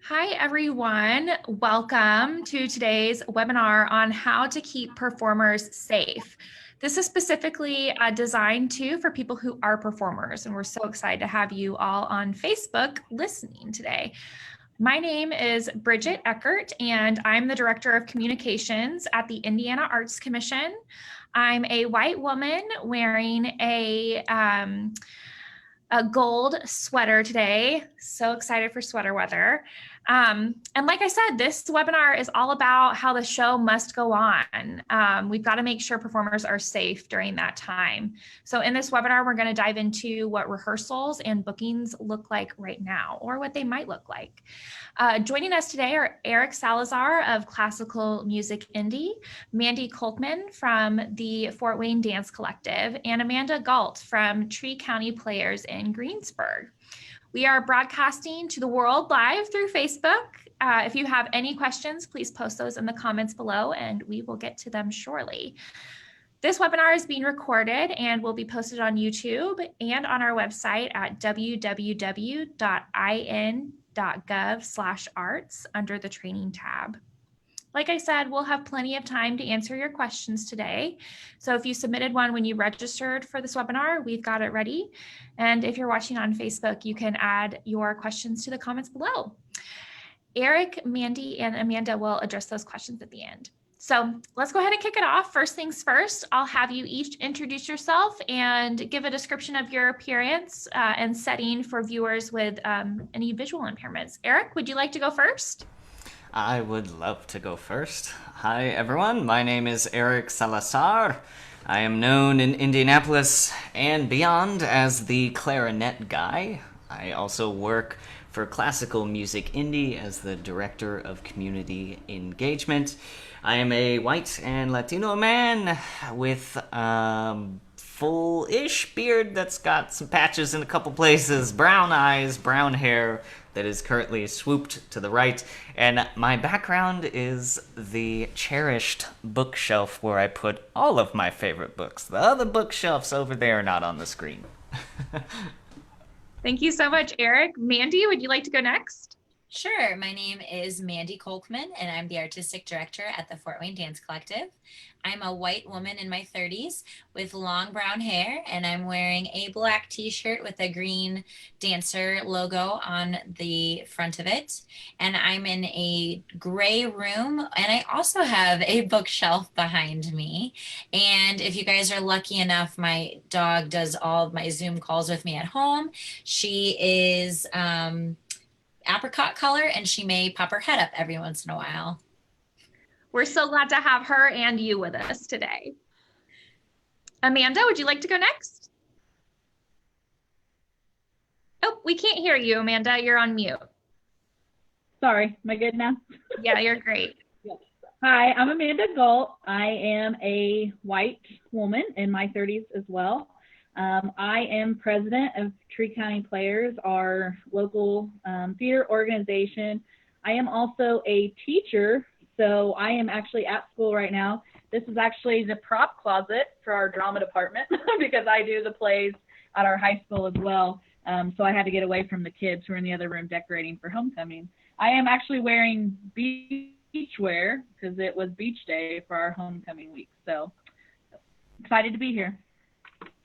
Hi, everyone. Welcome to today's webinar on how to keep performers safe. This is specifically designed for people who are performers, and we're so excited to have you all on Facebook listening today. My name is Bridget Eckert, and I'm the Director of Communications at the Indiana Arts Commission. I'm a white woman wearing a gold sweater today. So excited for sweater weather. And like I said, this webinar is all about how the show must go on. We've got to make sure performers are safe during that time. So in this webinar, we're going to dive into what rehearsals and bookings look like right now, or what they might look like. Joining us today are Eric Salazar of Classical Music Indie, Mandy Kolkman from the Fort Wayne Dance Collective, and Amanda Galt from Tree County Players in Greensburg. We are broadcasting to the world live through Facebook. If you have any questions, please post those in the comments below and we will get to them shortly. This webinar is being recorded and will be posted on YouTube and on our website at www.in.gov/arts under the training tab. Like I said, we'll have plenty of time to answer your questions today. So if you submitted one when you registered for this webinar, we've got it ready. And if you're watching on Facebook, you can add your questions to the comments below. Eric, Mandy, and Amanda will address those questions at the end. So let's go ahead and kick it off. First things first, I'll have you each introduce yourself and give a description of your appearance and setting for viewers with any visual impairments. Eric, would you like to go first? I would love to go first. Hi, everyone. My name is Eric Salazar. I am known in Indianapolis and beyond as the clarinet guy. I also work for Classical Music Indie as the Director of Community Engagement. I am a white and Latino man with full-ish beard that's got some patches in a couple places, brown eyes, brown hair that is currently swooped to the right, and my background is the cherished bookshelf where I put all of my favorite books. The other bookshelves over there are not on the screen. Thank you so much, Eric. Mandy, would you like to go next? Sure. My name is Mandy Kolkman, and I'm the Artistic Director at the Fort Wayne Dance Collective. I'm a white woman in my 30s with long brown hair, and I'm wearing a black t-shirt with a green dancer logo on the front of it. And I'm in a gray room, and I also have a bookshelf behind me. And if you guys are lucky enough, my dog does all of my Zoom calls with me at home. She is apricot color, and she may pop her head up every once in a while. We're so glad to have her and you with us today. Amanda, would you like to go next? Oh, we can't hear you, Amanda. You're on mute. Sorry, am I good now? Yeah, you're great. Yes. Hi, I'm Amanda Galt. I am a white woman in my 30s as well. I am president of Tree County Players, our local theater organization. I am also a teacher, so I am actually at school right now. This is actually the prop closet for our drama department because I do the plays at our high school as well. So I had to get away from the kids who are in the other room decorating for homecoming. I am actually wearing beach wear because it was beach day for our homecoming week. So excited to be here.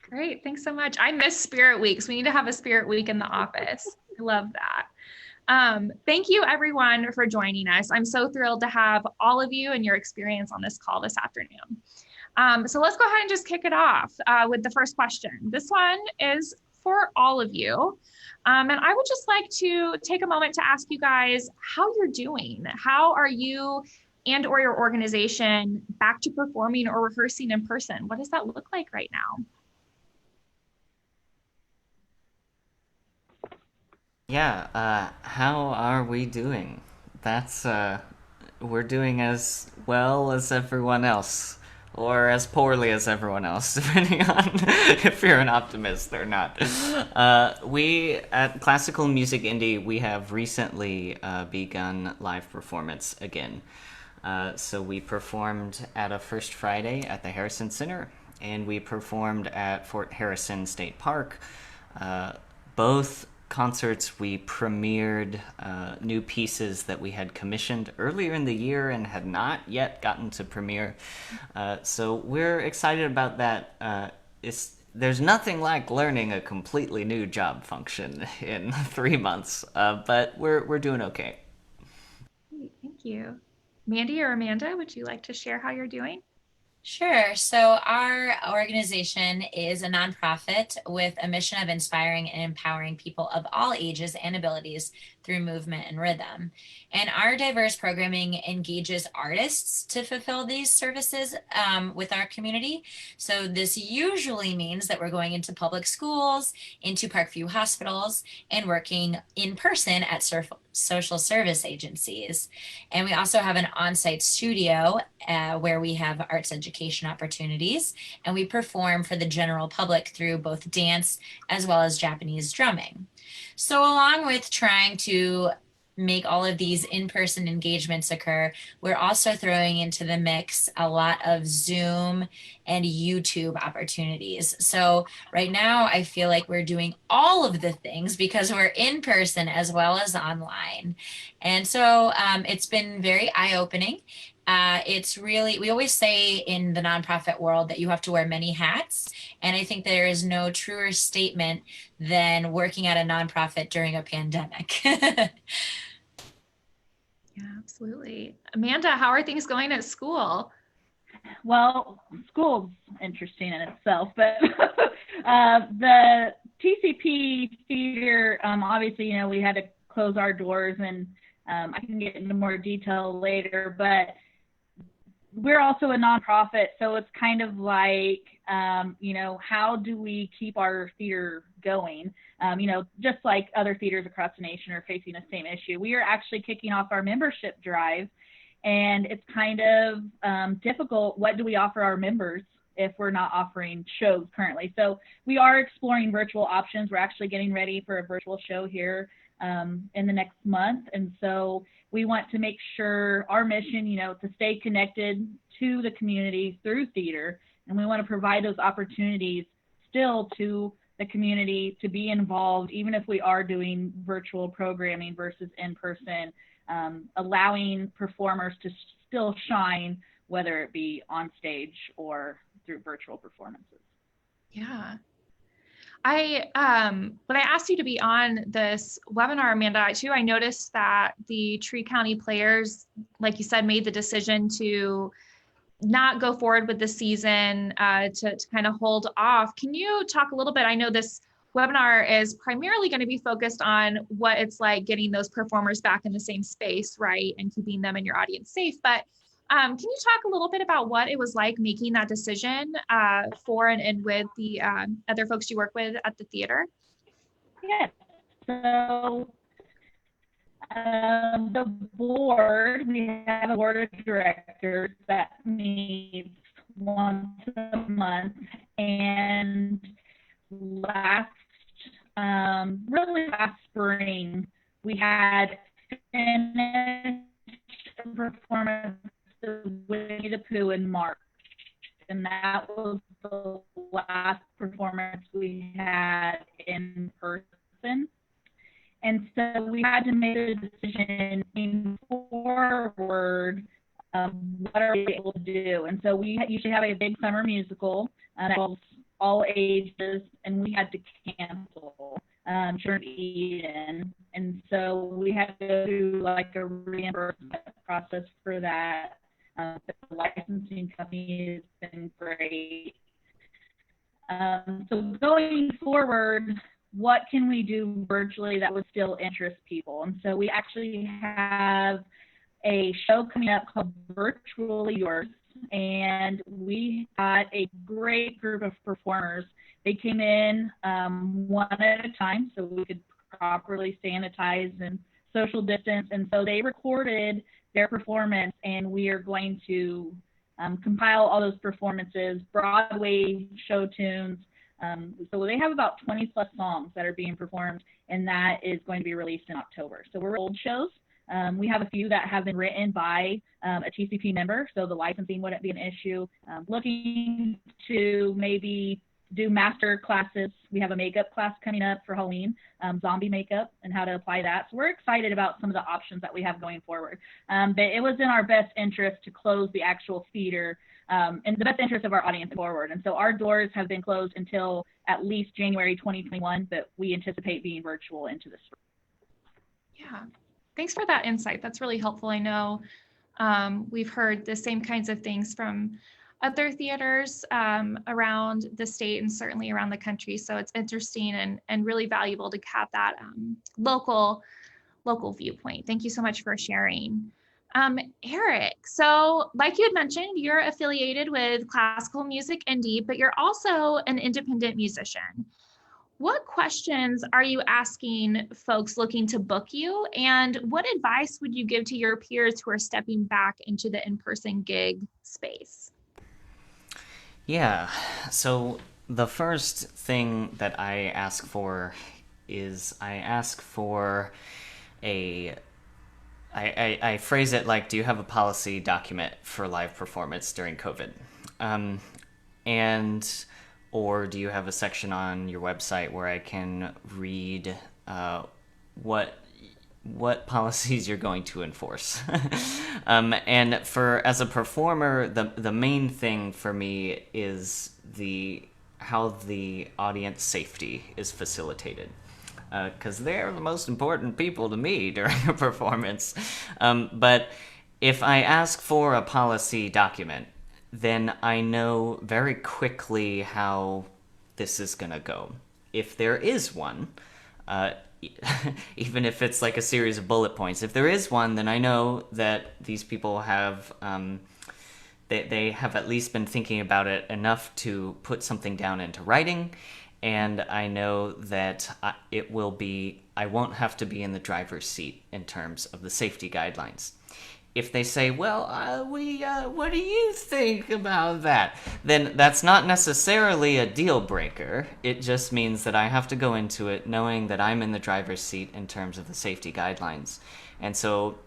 Great, thanks so much. I miss Spirit Weeks. We need to have a Spirit Week in the office. I love that. Thank you everyone for joining us. I'm so thrilled to have all of you and your experience on this call this afternoon. So let's go ahead and just kick it off with the first question. This one is for all of you. And I would just like to take a moment to ask you guys how you're doing. How are you and or your organization back to performing or rehearsing in person? What does that look like right now? Yeah, how are we doing? We're doing as well as everyone else, or as poorly as everyone else, depending on if you're an optimist or not. We, at Classical Music Indie, we have recently begun live performance again. So we performed at a First Friday at the Harrison Center, and we performed at Fort Harrison State Park. Both concerts, we premiered new pieces that we had commissioned earlier in the year and had not yet gotten to premiere. So we're excited about that. There's nothing like learning a completely new job function in 3 months, but we're doing okay. Thank you. Mandy or Amanda, would you like to share how you're doing? Sure. So our organization is a nonprofit with a mission of inspiring and empowering people of all ages and abilities through movement and rhythm. And our diverse programming engages artists to fulfill these services with our community. So this usually means that we're going into public schools, into Parkview hospitals, and working in person at social service agencies. And we also have an on-site studio where we have arts education opportunities, and we perform for the general public through both dance as well as Japanese drumming. So along with trying to make all of these in-person engagements occur, we're also throwing into the mix a lot of Zoom and YouTube opportunities. So right now I feel like we're doing all of the things because we're in person as well as online. And so it's been very eye-opening. It's really, we always say in the nonprofit world that you have to wear many hats. And I think there is no truer statement than working at a nonprofit during a pandemic. Yeah, absolutely. Amanda, how are things going at school? Well, school's interesting in itself, but the TCP theater, obviously, we had to close our doors, and I can get into more detail later, but we're also a nonprofit, so it's kind of like, how do we keep our theater going? Just like other theaters across the nation are facing the same issue. We are actually kicking off our membership drive, and it's kind of difficult. What do we offer our members if we're not offering shows currently? So we are exploring virtual options. We're actually getting ready for a virtual show here in the next month. And so we want to make sure our mission, to stay connected to the community through theater. And we want to provide those opportunities still to the community to be involved, even if we are doing virtual programming versus in person, allowing performers to still shine, whether it be on stage or through virtual performances. Yeah. When I asked you to be on this webinar, Amanda, too, I noticed that the Tree County players, like you said, made the decision to not go forward with the season, to kind of hold off. Can you talk a little bit? I know this webinar is primarily going to be focused on what it's like getting those performers back in the same space, right? And keeping them and your audience safe. But can you talk a little bit about what it was like making that decision for and with the other folks you work with at the theater? Yes. So the board, we have a board of directors that meets once a month, and really last spring, we had finished a performance of Winnie the Pooh in March, and that was the last performance we had in person. And so we had to make a decision moving forward, what are we able to do? And so we usually have a big summer musical that involves all ages, and we had to cancel during Eden. And so we had to go through like a reimbursement process for that. The licensing company has been great. So going forward, what can we do virtually that would still interest people? And so we actually have a show coming up called Virtually Yours, and we got a great group of performers. They came in one at a time so we could properly sanitize and social distance, and so they recorded their performance, and we are going to compile all those performances, Broadway show tunes. So they have about 20 plus songs that are being performed, and that is going to be released in October. So we're old shows. We have a few that have been written by a TCP member, so the licensing wouldn't be an issue. Looking to maybe do master classes. We have a makeup class coming up for Halloween, zombie makeup and how to apply that. So we're excited about some of the options that we have going forward. But it was in our best interest to close the actual theater in the best interest of our audience forward. And so our doors have been closed until at least January 2021, but we anticipate being virtual into the spring. Yeah, thanks for that insight. That's really helpful. I know we've heard the same kinds of things from other theaters around the state and certainly around the country. So it's interesting and really valuable to have that local viewpoint. Thank you so much for sharing. Eric, so like you had mentioned, you're affiliated with Classical Music Indie, but you're also an independent musician. What questions are you asking folks looking to book you? And what advice would you give to your peers who are stepping back into the in-person gig space? Yeah, so the first thing that I ask for is I phrase it like, do you have a policy document for live performance during COVID? Or do you have a section on your website where I can read what policies you're going to enforce? And as a performer, the main thing for me is how the audience safety is facilitated. Because they're the most important people to me during a performance. But if I ask for a policy document, then I know very quickly how this is going to go. If there is one, even if it's like a series of bullet points, if there is one, then I know that these people have they have at least been thinking about it enough to put something down into writing. And I know that I won't have to be in the driver's seat in terms of the safety guidelines. If they say, well, what do you think about that? Then that's not necessarily a deal breaker. It just means that I have to go into it knowing that I'm in the driver's seat in terms of the safety guidelines. And so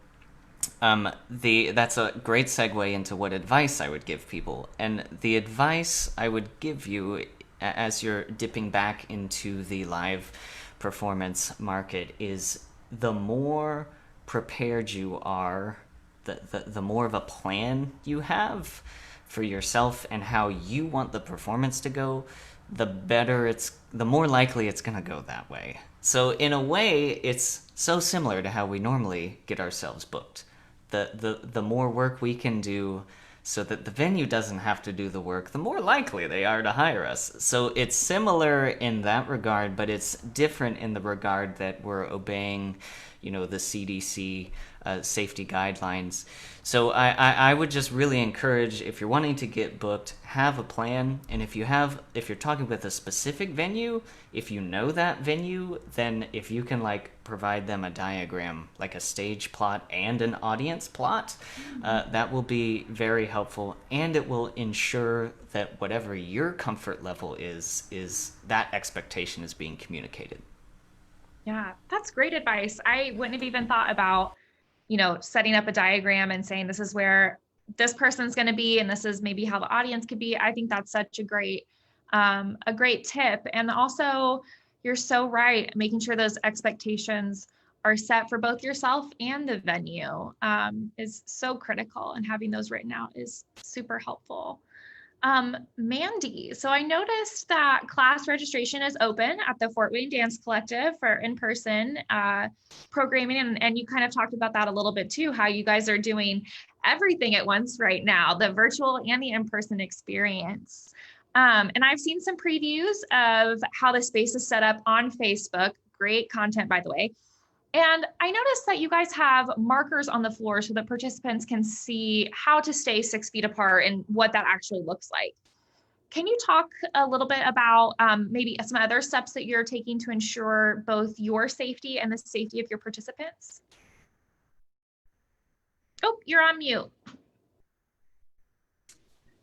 that's a great segue into what advice I would give people. And the advice I would give you as you're dipping back into the live performance market is the more prepared you are, the more of a plan you have for yourself and how you want the performance to go, the more likely it's going to go that way. So in a way, it's so similar to how we normally get ourselves booked. The more work we can do so that the venue doesn't have to do the work, the more likely they are to hire us. So it's similar in that regard, but it's different in the regard that we're obeying, the CDC safety guidelines. So I would just really encourage, if you're wanting to get booked, have a plan. And if you're talking with a specific venue, if you know that venue, then if you can provide them a diagram, like a stage plot and an audience plot, that will be very helpful, and it will ensure that whatever your comfort level is that expectation is being communicated. Yeah, that's great advice. I wouldn't have even thought about, setting up a diagram and saying this is where this person's going to be and this is maybe how the audience could be. I think that's such a great tip. And also, you're so right, making sure those expectations are set for both yourself and the venue is so critical, and having those written out is super helpful. Mandy, so I noticed that class registration is open at the Fort Wayne Dance Collective for in-person programming, and you kind of talked about that a little bit too, how you guys are doing everything at once right now, the virtual and the in-person experience. And I've seen some previews of how the space is set up on Facebook. Great content, by the way. And I noticed that you guys have markers on the floor so that participants can see how to stay 6 feet apart and what that actually looks like. Can you talk a little bit about maybe some other steps that you're taking to ensure both your safety and the safety of your participants? Oh, you're on mute.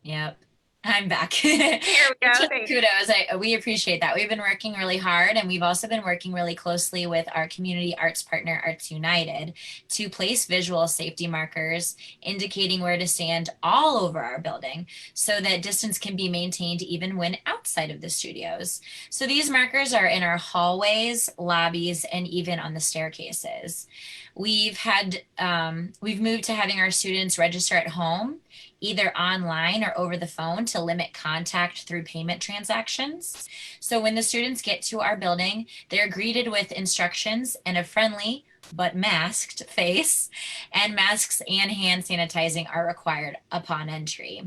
Yep. I'm back. Here we go. Thanks. Kudos. We appreciate that. We've been working really hard, and we've also been working really closely with our community arts partner, Arts United, to place visual safety markers indicating where to stand all over our building so that distance can be maintained even when outside of the studios. So these markers are in our hallways, lobbies, and even on the staircases. We've moved to having our students register at home, either online or over the phone, to limit contact through payment transactions. So when the students get to our building, they're greeted with instructions and a friendly but masked face, and masks and hand sanitizing are required upon entry.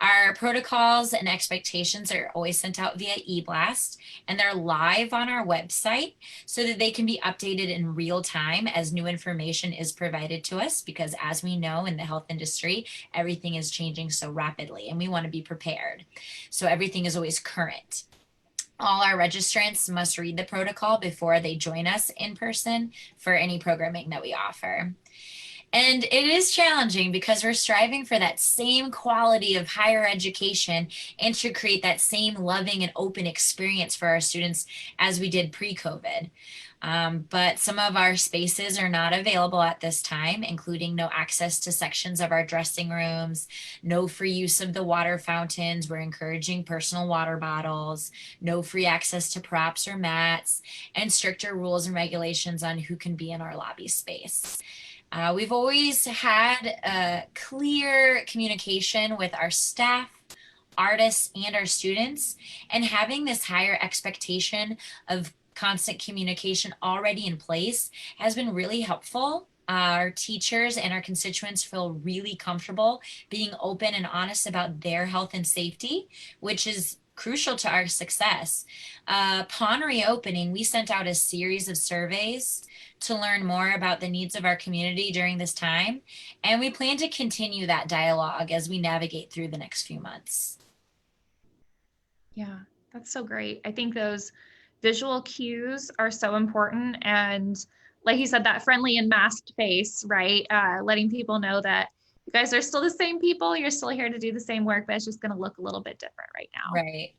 Our protocols and expectations are always sent out via e-blast, and they're live on our website so that they can be updated in real time as new information is provided to us, because as we know in the health industry, everything is changing so rapidly and we want to be prepared. So everything is always current. All our registrants must read the protocol before they join us in person for any programming that we offer. And it is challenging because we're striving for that same quality of higher education and to create that same loving and open experience for our students as we did pre-COVID. But some of our spaces are not available at this time, including no access to sections of our dressing rooms, no free use of the water fountains. We're encouraging personal water bottles, no free access to props or mats, and stricter rules and regulations on who can be in our lobby space. We've always had clear communication with our staff, artists, and our students, and having this higher expectation of constant communication already in place has been really helpful. Our teachers and our constituents feel really comfortable being open and honest about their health and safety, which is crucial to our success. Upon reopening, we sent out a series of surveys to learn more about the needs of our community during this time, and we plan to continue that dialogue as we navigate through the next few months. Yeah, that's so great. I think those visual cues are so important. And like you said, that friendly and masked face, right? Letting people know that you guys are still the same people. You're still here to do the same work, but it's just going to look a little bit different right now. Right.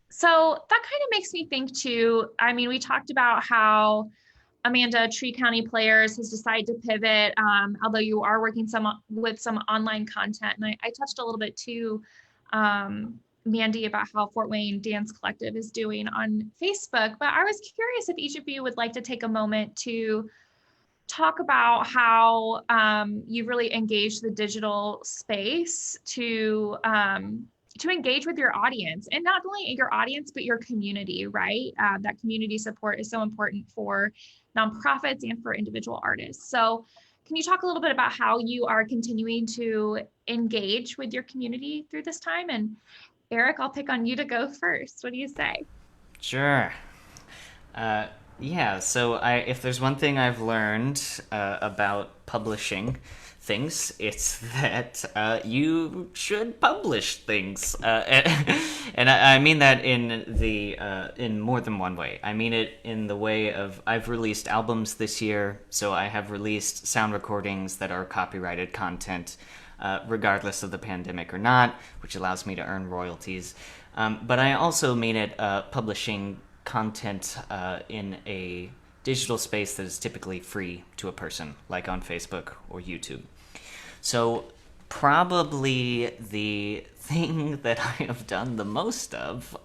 So that kind of makes me think too. I mean, we talked about how Amanda, Tree County Players, has decided to pivot, although you are working with some online content. And I touched a little bit too, Mandy, about how Fort Wayne Dance Collective is doing on Facebook. But I was curious if each of you would like to take a moment to talk about how you really engaged the digital space to engage with your audience, and not only your audience, but your community, right? That community support is so important for nonprofits and for individual artists. So can you talk a little bit about how you are continuing to engage with your community through this time? And Eric, I'll pick on you to go first. What do you say? Sure. Yeah, so if there's one thing I've learned about publishing things, it's that you should publish things, and I mean that in more than one way. I mean it in the way of I've released albums this year, so I have released sound recordings that are copyrighted content, regardless of the pandemic or not, which allows me to earn royalties. But I also mean it publishing content in a digital space that is typically free to a person, like on Facebook or YouTube. So probably the thing that I have done the most of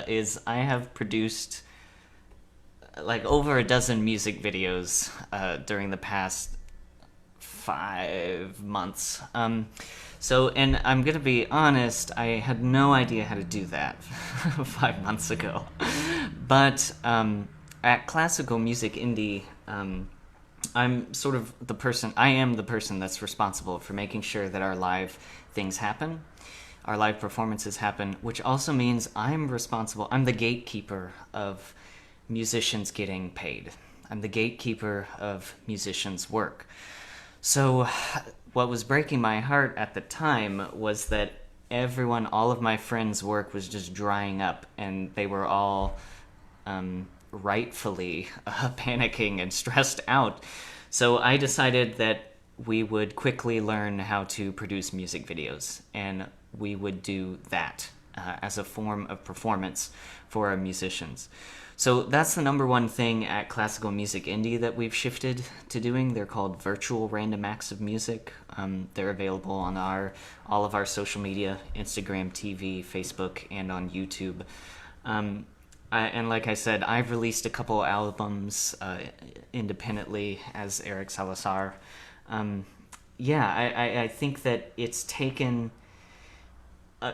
is I have produced like over a dozen music videos during the past 5 months. And I'm gonna be honest, I had no idea how to do that 5 months ago. But at Classical Music Indie, I'm sort of I am the person that's responsible for making sure that our live things happen, our live performances happen, which also means I'm the gatekeeper of musicians getting paid. I'm the gatekeeper of musicians' work. So what was breaking my heart at the time was that all of my friends' work was just drying up, and they were all rightfully panicking and stressed out. So I decided that we would quickly learn how to produce music videos. And we would do that as a form of performance for our musicians. So that's the number one thing at Classical Music Indie that we've shifted to doing. They're called virtual random acts of music. They're available on all of our social media, Instagram, TV, Facebook, and on YouTube. And like I said, I've released a couple albums independently as Eric Salazar. I think that it's taken...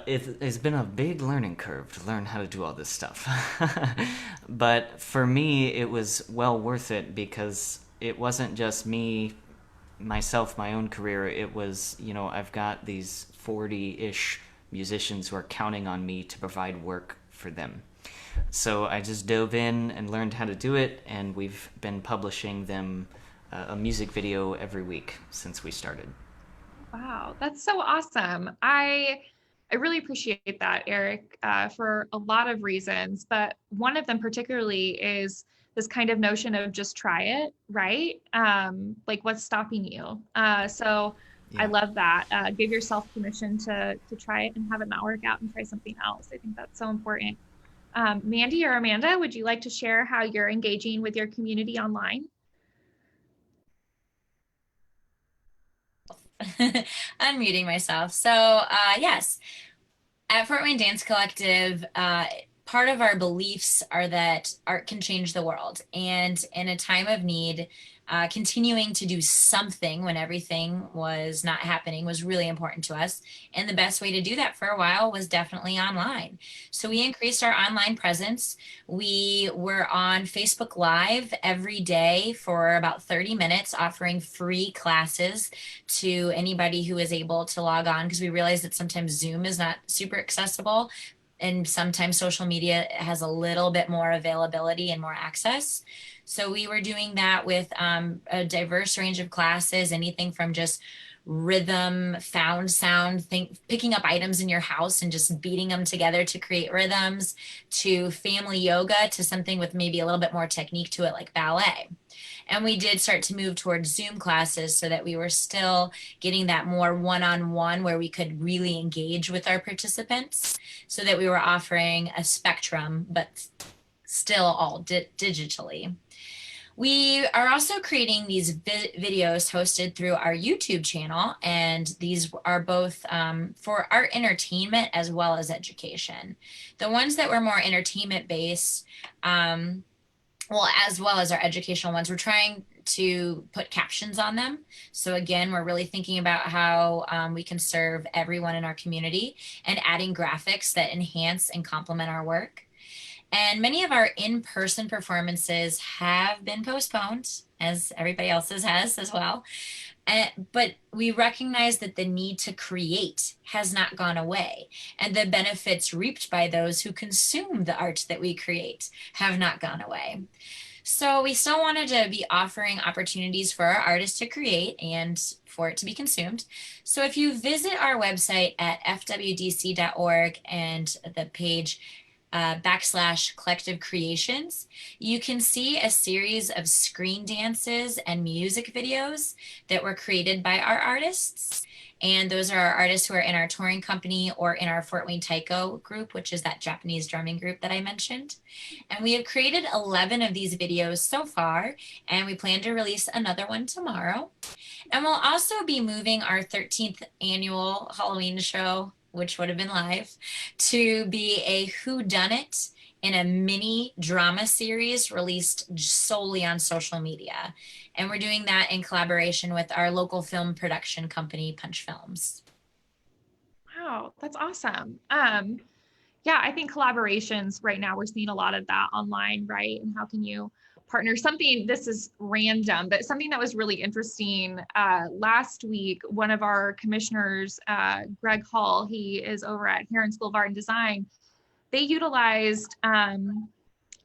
it's been a big learning curve to learn how to do all this stuff. But for me, it was well worth it because it wasn't just myself, my own career. It was, I've got these 40-ish musicians who are counting on me to provide work for them. So I just dove in and learned how to do it, and we've been publishing them a music video every week since we started. Wow, that's so awesome. I really appreciate that, Eric, for a lot of reasons, but one of them particularly is this kind of notion of just try it, right? Like what's stopping you? So Yeah. I love that. Give yourself permission to try it and have it not work out and try something else. I think that's so important. Mandy or Amanda, would you like to share how you're engaging with your community online? Unmuting myself. So yes, at Fort Wayne Dance Collective, part of our beliefs are that art can change the world. And in a time of need, continuing to do something when everything was not happening was really important to us. And the best way to do that for a while was definitely online. So we increased our online presence. We were on Facebook Live every day for about 30 minutes, offering free classes to anybody who is able to log on, because we realized that sometimes Zoom is not super accessible. And sometimes social media has a little bit more availability and more access. So we were doing that with a diverse range of classes, anything from just rhythm, found sound, picking up items in your house and just beating them together to create rhythms, to family yoga, to something with maybe a little bit more technique to it, like ballet. And we did start to move towards Zoom classes so that we were still getting that more one-on-one where we could really engage with our participants, so that we were offering a spectrum, but still all digitally. We are also creating these videos hosted through our YouTube channel, and these are both for art entertainment as well as education. The ones that were more entertainment based, as well as our educational ones, we're trying to put captions on them. So again, we're really thinking about how we can serve everyone in our community and adding graphics that enhance and complement our work. And many of our in-person performances have been postponed, as everybody else's has as well. But we recognize that the need to create has not gone away, and the benefits reaped by those who consume the art that we create have not gone away. So we still wanted to be offering opportunities for our artists to create and for it to be consumed. So if you visit our website at fwdc.org and the page /collective creations, you can see a series of screen dances and music videos that were created by our artists. And those are our artists who are in our touring company or in our Fort Wayne Taiko group, which is that Japanese drumming group that I mentioned. And we have created 11 of these videos so far, and we plan to release another one tomorrow. And we'll also be moving our 13th annual Halloween show, which would have been live, to be a whodunit in a mini drama series released solely on social media. And we're doing that in collaboration with our local film production company, Punch Films. Wow, that's awesome. Yeah, I think collaborations right now, we're seeing a lot of that online, right? And how can you partner something, this is random, but something that was really interesting. Last week, one of our commissioners, Greg Hall, he is over at Heron School of Art and Design. They utilized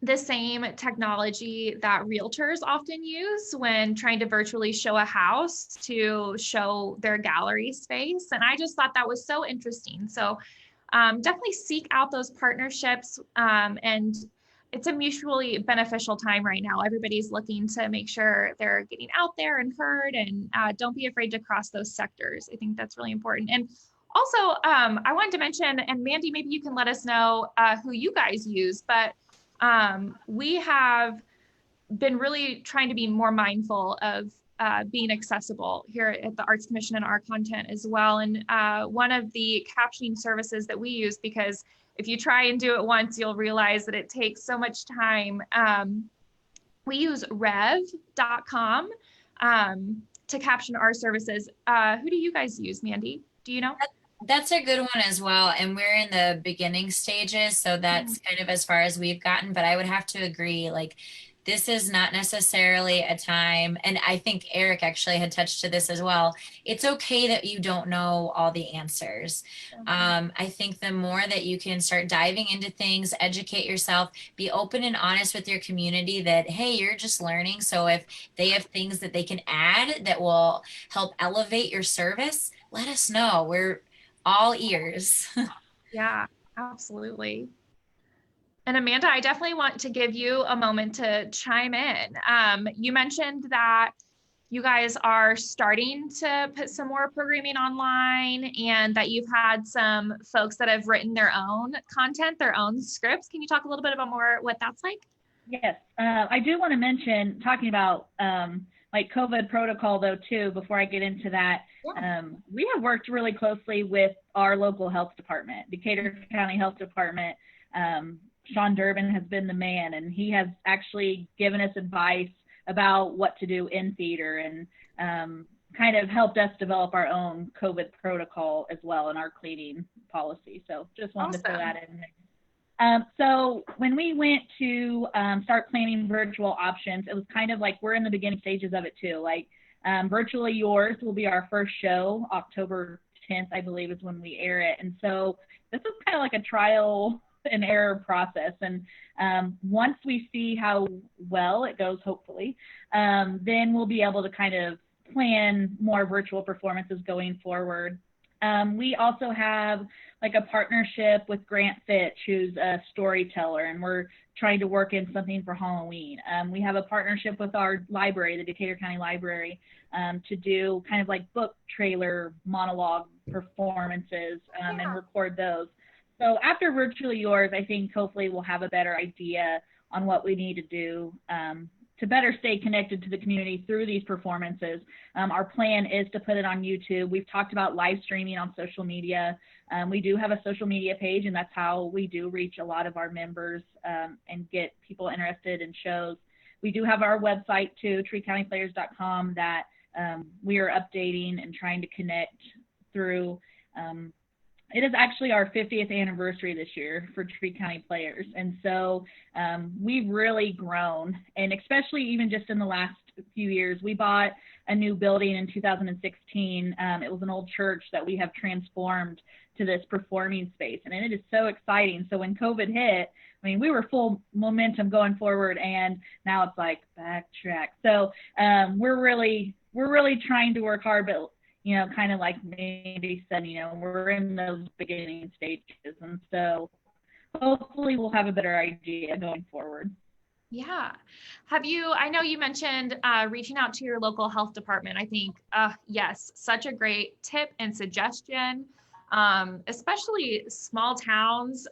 the same technology that realtors often use when trying to virtually show a house to show their gallery space. And I just thought that was so interesting. So definitely seek out those partnerships, and it's a mutually beneficial time right now. Everybody's looking to make sure they're getting out there and heard, and don't be afraid to cross those sectors. I think that's really important. And Also, I wanted to mention, and Mandy, maybe you can let us know who you guys use, but we have been really trying to be more mindful of being accessible here at the Arts Commission and our content as well. And one of the captioning services that we use, because if you try and do it once, you'll realize that it takes so much time. We use rev.com to caption our services. Who do you guys use, Mandy? Do you know? That's a good one as well. And we're in the beginning stages, so that's kind of as far as we've gotten. But I would have to agree, like, this is not necessarily a time, and I think Eric actually had touched to this as well. It's okay that you don't know all the answers. I think the more that you can start diving into things, educate yourself, be open and honest with your community that, hey, you're just learning. So if they have things that they can add that will help elevate your service, let us know. We're all ears. Yeah, absolutely. And Amanda, I definitely want to give you a moment to chime in. You mentioned that you guys are starting to put some more programming online and that you've had some folks that have written their own content, their own scripts. Can you talk a little bit about more what that's like? Yes, I do want to mention, talking about like COVID protocol though too, before I get into that, we have worked really closely with our local health department, Decatur County Health Department. Sean Durbin has been the man, and he has actually given us advice about what to do in theater, and kind of helped us develop our own COVID protocol as well, and our cleaning policy. So just wanted to throw that in there. So when we went to start planning virtual options, it was kind of like we're in the beginning stages of it too. Like Virtually Yours will be our first show, October 10th, I believe, is when we air it. And so this is kind of like a trial and error process. And once we see how well it goes, hopefully, then we'll be able to kind of plan more virtual performances going forward. We also have like a partnership with Grant Fitch, who's a storyteller, and we're trying to work in something for Halloween. We have a partnership with our library, the Decatur County Library, to do kind of like book trailer monologue performances and record those. So after Virtually Yours, I think hopefully we'll have a better idea on what we need to do to better stay connected to the community through these performances. Our plan is to put it on YouTube. We've talked about live streaming on social media. We do have a social media page, and that's how we do reach a lot of our members and get people interested in shows. We do have our website too, treecountyplayers.com, that we are updating and trying to connect through. It is actually our 50th anniversary this year for Tree County Players. And so we've really grown, and especially even just in the last few years. We bought a new building in 2016. It was an old church that we have transformed to this performing space, and it is so exciting. So when COVID hit, I mean, we were full momentum going forward, and now it's like backtrack. So we're really trying to work hard, but you know, kind of like Mandy said, you know, we're in those beginning stages. And so hopefully we'll have a better idea going forward. Yeah. I know you mentioned reaching out to your local health department. I think, yes, such a great tip and suggestion, especially small towns.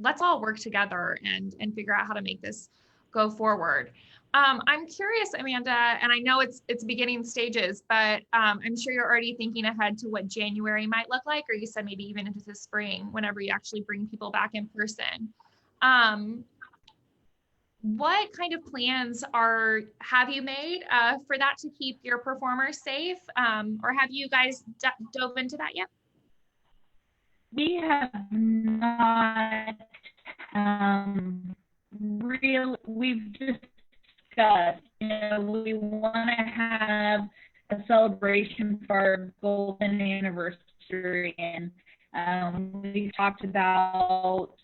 Let's all work together and figure out how to make this go forward. I'm curious, Amanda, and I know it's beginning stages, but I'm sure you're already thinking ahead to what January might look like, or you said maybe even into the spring, whenever you actually bring people back in person. What kind of plans have you made for that to keep your performers safe, or have you guys dove into that yet? We have not we've just discussed, you know, we want to have a celebration for our golden anniversary, and we've talked about,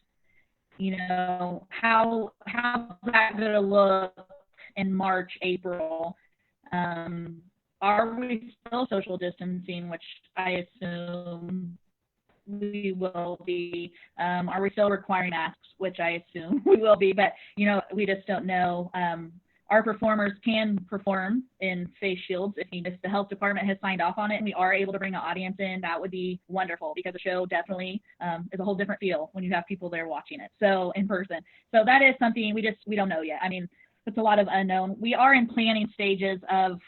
you know, how that's going to look in March, April. Are we still social distancing, which I assume we will be? Are we still requiring masks, which I assume we will be, but you know, we just don't know. our performers can perform in face shields if the health department has signed off on it and we are able to bring an audience in. That would be wonderful, because the show definitely is a whole different feel when you have people there watching it, so in person. So that is something we don't know yet. I mean, it's a lot of unknown. We are in planning stages of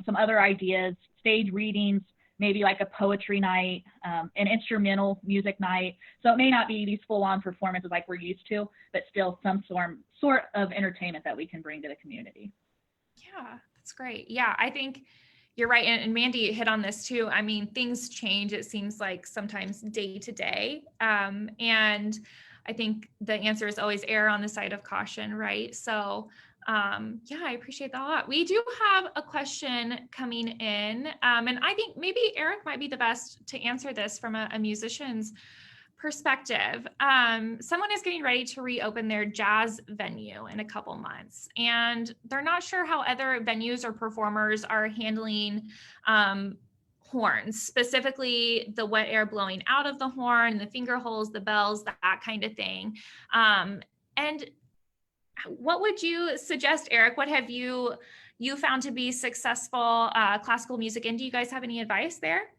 some other ideas, stage readings, maybe like a poetry night, an instrumental music night. So it may not be these full-on performances like we're used to, but still some sort of entertainment that we can bring to the community. Yeah, that's great. Yeah, I think you're right. And Mandy hit on this too. I mean, things change, it seems like sometimes day to day. And I think the answer is always err on the side of caution, right? So yeah, I appreciate that a lot. We do have a question coming in, and I think maybe Eric might be the best to answer this from a musician's perspective. Someone is getting ready to reopen their jazz venue in a couple months, and they're not sure how other venues or performers are handling horns, specifically the wet air blowing out of the horn, the finger holes, the bells, that kind of thing. And what would you suggest, Eric? What have you found to be successful classical music? And do you guys have any advice there?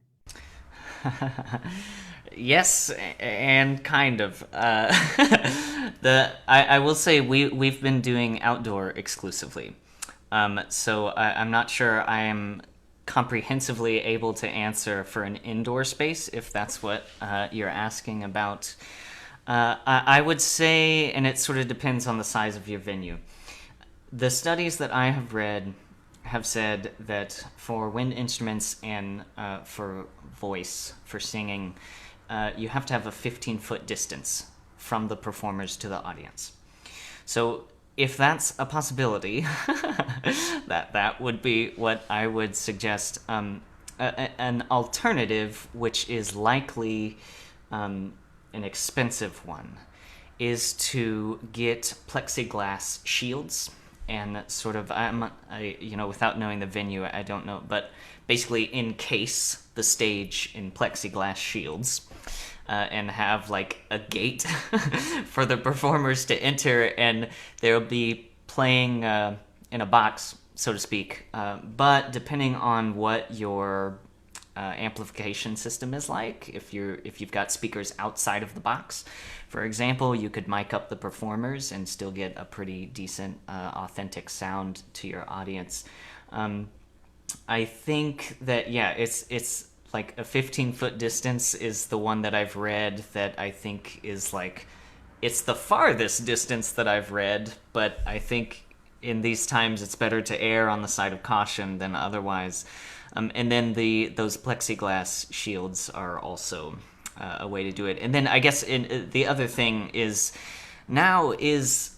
Yes, and kind of. I will say we've been doing outdoor exclusively, so I'm not sure I am comprehensively able to answer for an indoor space, if that's what you're asking about. I would say, and it sort of depends on the size of your venue. The studies that I have read have said that for wind instruments and for voice, for singing, you have to have a 15-foot distance from the performers to the audience. So if that's a possibility, that would be what I would suggest. An alternative, which is likely an expensive one, is to get plexiglass shields. And sort of, without knowing the venue, I don't know, but basically encase the stage in plexiglass shields and have like a gate for the performers to enter, and they'll be playing in a box, so to speak. But depending on what your amplification system is like, if you've got speakers outside of the box, for example, you could mic up the performers and still get a pretty decent authentic sound to your audience. I think that it's like a 15-foot distance is the one that I've read that I think is like, it's the farthest distance that I've read, but I think in these times it's better to err on the side of caution than otherwise. And then those plexiglass shields are also a way to do it. And then I guess the other thing is, now is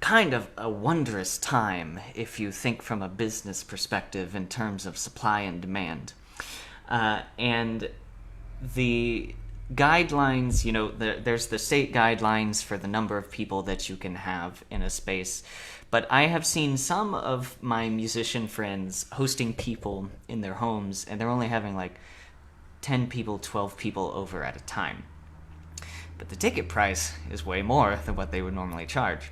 kind of a wondrous time if you think from a business perspective in terms of supply and demand. And the guidelines, there's the state guidelines for the number of people that you can have in a space. But I have seen some of my musician friends hosting people in their homes, and they're only having like 10 people, 12 people over at a time. But the ticket price is way more than what they would normally charge.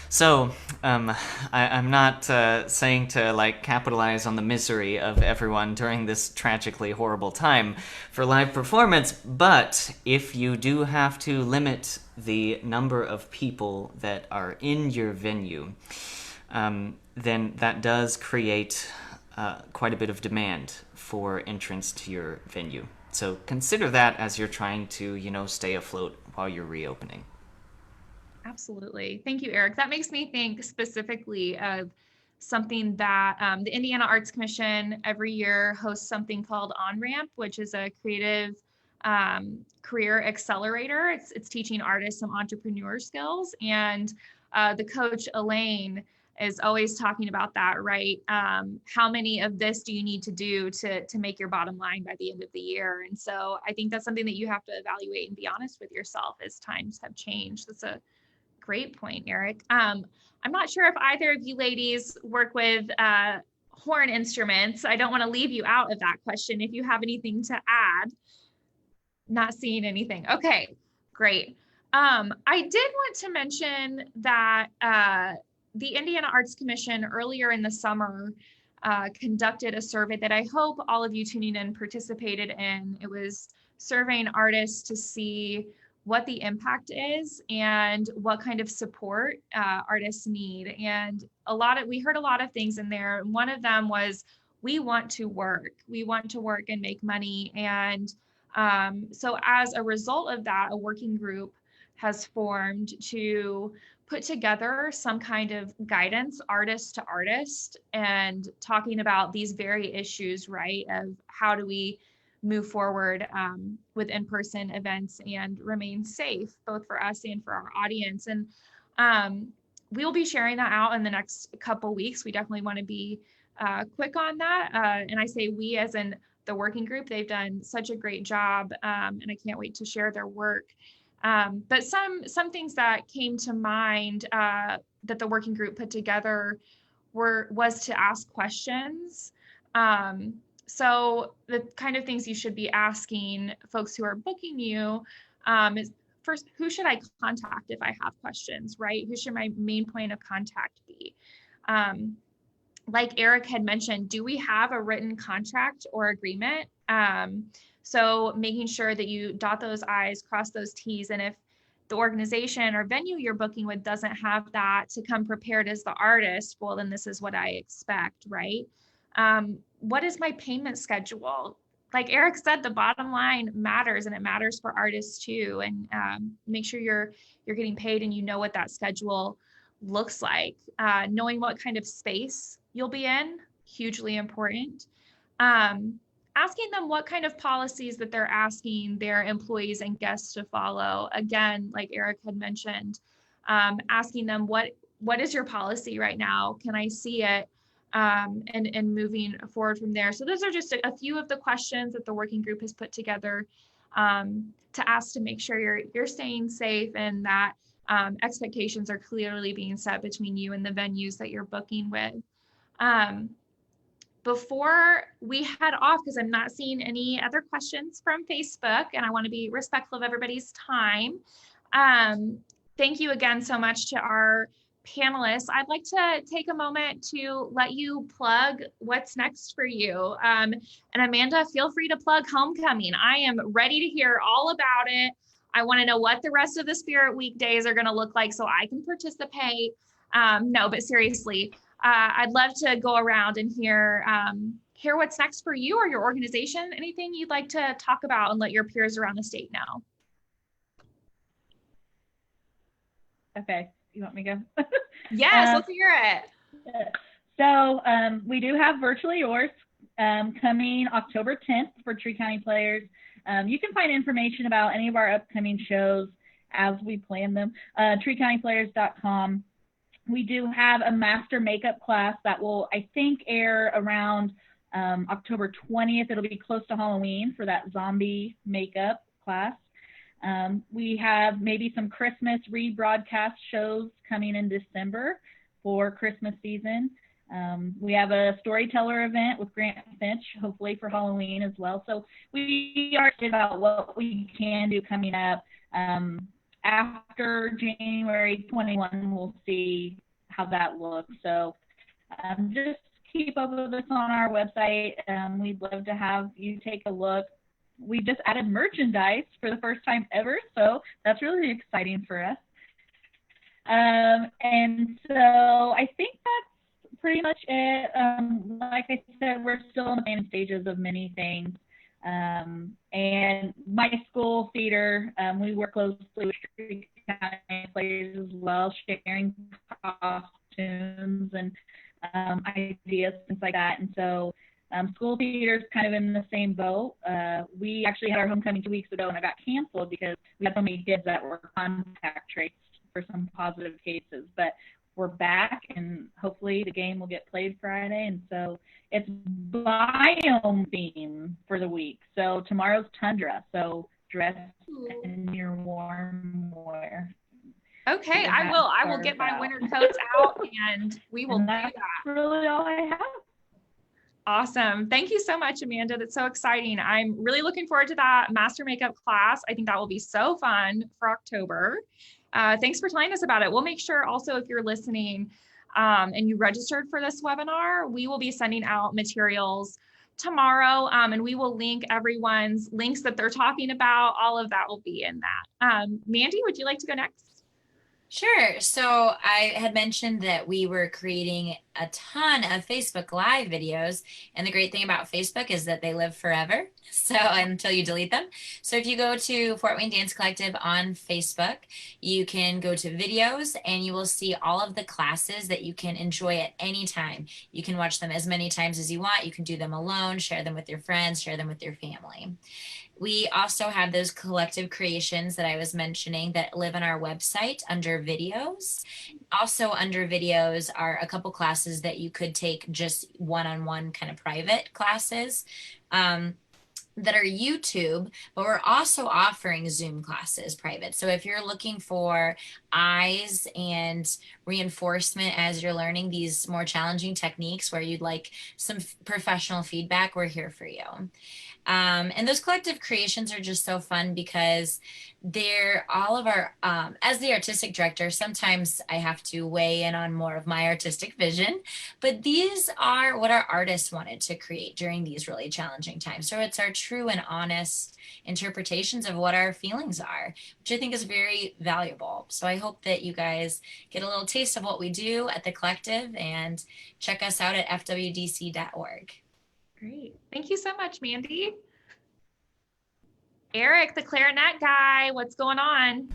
So I'm not saying to like capitalize on the misery of everyone during this tragically horrible time for live performance, but if you do have to limit the number of people that are in your venue, then that does create quite a bit of demand for entrance to your venue. So consider that as you're trying to, stay afloat while you're reopening. Absolutely. Thank you, Eric. That makes me think specifically of something that the Indiana Arts Commission every year hosts something called On-Ramp, which is a creative career accelerator. It's teaching artists some entrepreneur skills. And the coach, Elaine, is always talking about that, right? How many of this do you need to do to make your bottom line by the end of the year? And so I think that's something that you have to evaluate and be honest with yourself as times have changed. That's a great point, Eric. I'm not sure if either of you ladies work with horn instruments. I don't want to leave you out of that question. If you have anything to add, not seeing anything. Okay, great. I did want to mention that the Indiana Arts Commission earlier in the summer conducted a survey that I hope all of you tuning in participated in. It was surveying artists to see what the impact is and what kind of support artists need. And we heard a lot of things in there. One of them was, we want to work. We want to work and make money. And so as a result of that, a working group has formed to put together some kind of guidance, artist to artist, and talking about these very issues, right? Of how do we move forward with in-person events and remain safe, both for us and for our audience. And we'll be sharing that out in the next couple weeks. We definitely want to be quick on that. And I say we as in the working group. They've done such a great job, and I can't wait to share their work. But some things that came to mind that the working group put together was to ask questions. So the kind of things you should be asking folks who are booking you is, first, who should I contact if I have questions, right? Who should my main point of contact be? Like Eric had mentioned, do we have a written contract or agreement? So making sure that you dot those I's, cross those T's, and if the organization or venue you're booking with doesn't have that, to come prepared as the artist, well, then this is what I expect, right? What is my payment schedule? Like Eric said, the bottom line matters, and it matters for artists too. And make sure you're getting paid and you know what that schedule looks like. Knowing what kind of space you'll be in, hugely important. Asking them what kind of policies that they're asking their employees and guests to follow. Again, like Eric had mentioned, asking them what is your policy right now? Can I see it? And moving forward from there. So those are just a few of the questions that the working group has put together to ask to make sure you're staying safe, and that expectations are clearly being set between you and the venues that you're booking with. Before we head off, because I'm not seeing any other questions from Facebook, and I want to be respectful of everybody's time. Thank you again so much to our panelists. I'd like to take a moment to let you plug what's next for you. And Amanda, feel free to plug Homecoming. I am ready to hear all about it. I want to know what the rest of the Spirit weekdays are going to look like so I can participate. No, but seriously, I'd love to go around and hear what's next for you or your organization. Anything you'd like to talk about and let your peers around the state know. Okay, you want me to go? Yes, let's hear it. So we do have Virtually Yours coming October 10th for Tree County Players. You can find information about any of our upcoming shows as we plan them, treecountyplayers.com. We do have a master makeup class that will, I think, air around October 20th. It'll be close to Halloween for that zombie makeup class. We have maybe some Christmas rebroadcast shows coming in December for Christmas season. We have a storyteller event with Grant Finch, hopefully for Halloween as well. So we are excited about what we can do coming up. After January 21, we'll see how that looks. So just keep up with us on our website. We'd love to have you take a look. We just added merchandise for the first time ever, so that's really exciting for us. And so I think that's pretty much it. Like I said, we're still in the planning stages of many things. And my school theater, we work closely with Tree County Players as well, sharing costumes and ideas, things like that. And so school theater is kind of in the same boat. We actually had our homecoming 2 weeks ago, and it got canceled because we had so many kids that were contact traced for some positive cases. But we're back, and hopefully the game will get played Friday. And so it's biome theme for the week. So tomorrow's tundra. So dress in your warm wear. Okay, I will get my winter coats out, and we will do that. That's really all I have. Awesome. Thank you so much, Amanda. That's so exciting. I'm really looking forward to that master makeup class. I think that will be so fun for October. Thanks for telling us about it. We'll make sure also, if you're listening, and you registered for this webinar, we will be sending out materials tomorrow, and we will link everyone's links that they're talking about. All of that will be in that. Mandy, would you like to go next? Sure. So I had mentioned that we were creating a ton of Facebook Live videos. And the great thing about Facebook is that they live forever. So until you delete them. So if you go to Fort Wayne Dance Collective on Facebook, you can go to videos and you will see all of the classes that you can enjoy at any time. You can watch them as many times as you want. You can do them alone, share them with your friends, share them with your family. We also have those collective creations that I was mentioning that live on our website under videos. Also under videos are a couple classes that you could take just one-on-one kind of private classes. That are YouTube, but we're also offering Zoom classes private. So if you're looking for eyes and reinforcement as you're learning these more challenging techniques where you'd like some professional feedback, we're here for you. And those collective creations are just so fun because they're all of our, as the artistic director, sometimes I have to weigh in on more of my artistic vision, but these are what our artists wanted to create during these really challenging times. So it's our true and honest interpretations of what our feelings are, which I think is very valuable. So I hope that you guys get a little taste of what we do at the collective and check us out at fwdc.org. Great. Thank you so much, Mandy. Eric, the clarinet guy, what's going on?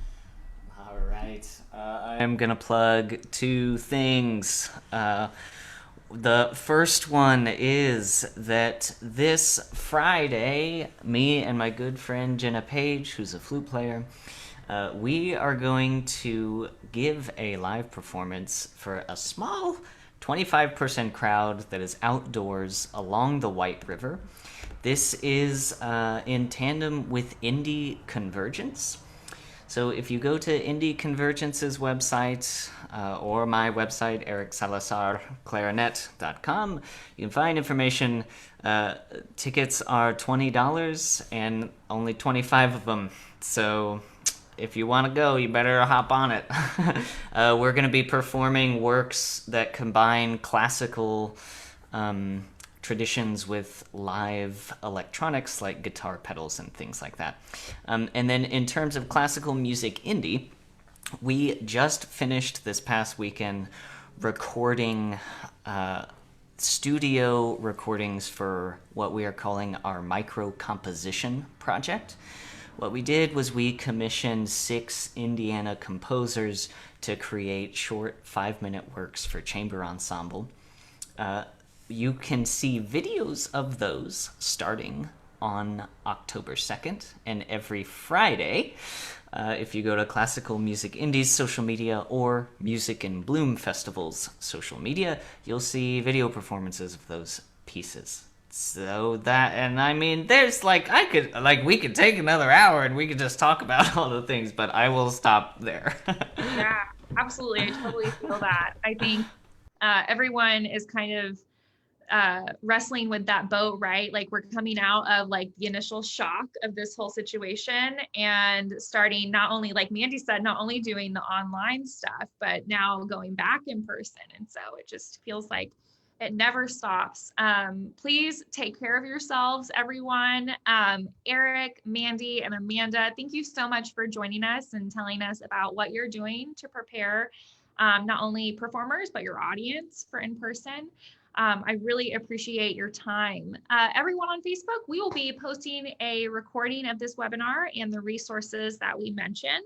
All right. I'm going to plug two things. The first one is that this Friday, me and my good friend Jenna Page, who's a flute player, we are going to give a live performance for a small 25% crowd that is outdoors along the White River. This is in tandem with Indie Convergence. So if you go to Indie Convergence's website or my website, ericsalazarclarinet.com, you can find information. Tickets are $20 and only 25 of them. So if you want to go, you better hop on it. We're going to be performing works that combine classical traditions with live electronics like guitar pedals and things like that. And then in terms of classical music indie, we just finished this past weekend recording studio recordings for what we are calling our micro composition project. What we did was we commissioned 6 Indiana composers to create short 5-minute works for chamber ensemble. You can see videos of those starting on October 2nd, and every Friday, if you go to Classical Music Indies social media or Music in Bloom Festival's social media, you'll see video performances of those pieces. So that, and I mean, there's we could take another hour and we could just talk about all the things, but I will stop there. Yeah, absolutely. I totally feel that. I think everyone is kind of wrestling with that boat, right? Like we're coming out of like the initial shock of this whole situation and starting not only, like Mandy said, not only doing the online stuff, but now going back in person. And so it just feels like it never stops. Please take care of yourselves, everyone. Eric, Mandy, and Amanda, thank you so much for joining us and telling us about what you're doing to prepare not only performers, but your audience for in-person. I really appreciate your time. Everyone on Facebook, we will be posting a recording of this webinar and the resources that we mentioned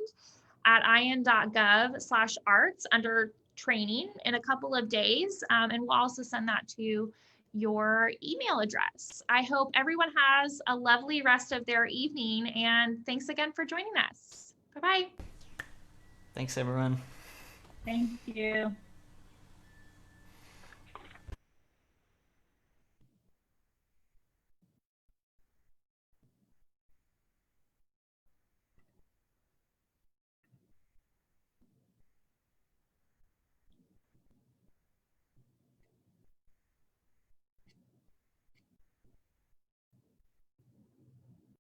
at in.gov/arts under training in a couple of days. And we'll also send that to your email address. I hope everyone has a lovely rest of their evening, and thanks again for joining us. Bye-bye. Thanks, everyone. Thank you.